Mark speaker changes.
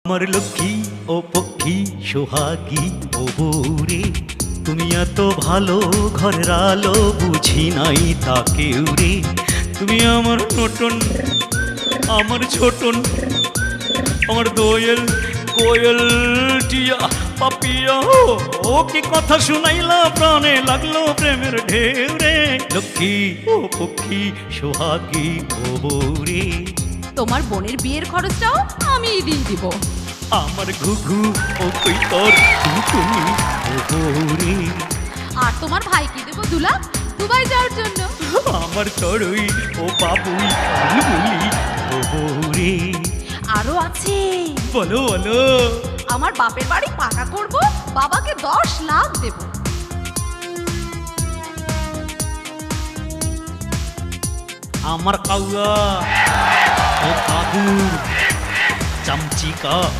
Speaker 1: আমার লক্ষ্মী ও পক্ষী সোহাগী ও বৌরে, তুমি এত ভালো ঘরের আলো, বুঝি নাই তাকেও রে। তুমি আমার নটন, আমার ছোটন, আমার দোয়েল কোয়েল টিয়া পাপিয়া, ও কি কথা শুনাইলা, প্রাণে লাগলো প্রেমের ঢেউ রে। লক্ষ্মী ও পক্ষী সোহাগী ও বৌরে,
Speaker 2: তোমার বোনের বিয়ের খরচটাও আমি দিয়ে দিব।
Speaker 1: আমার ঘুঘু ও কৈতর তুমি ও বৌরে,
Speaker 2: আর তোমার ভাইকে দেবো 2 লাখ দুবাই যাওয়ার জন্য।
Speaker 1: আমার চড়ুই ও বাবুই বুলবুলি ও বৌরে।
Speaker 2: আরো আছে,
Speaker 1: বলো বলো।
Speaker 2: আমার বাপের বাড়ি পাকা করব, বাবাকে 10 লাখ দেব।
Speaker 1: আমার কাউয়া ও কাদু চামচিকা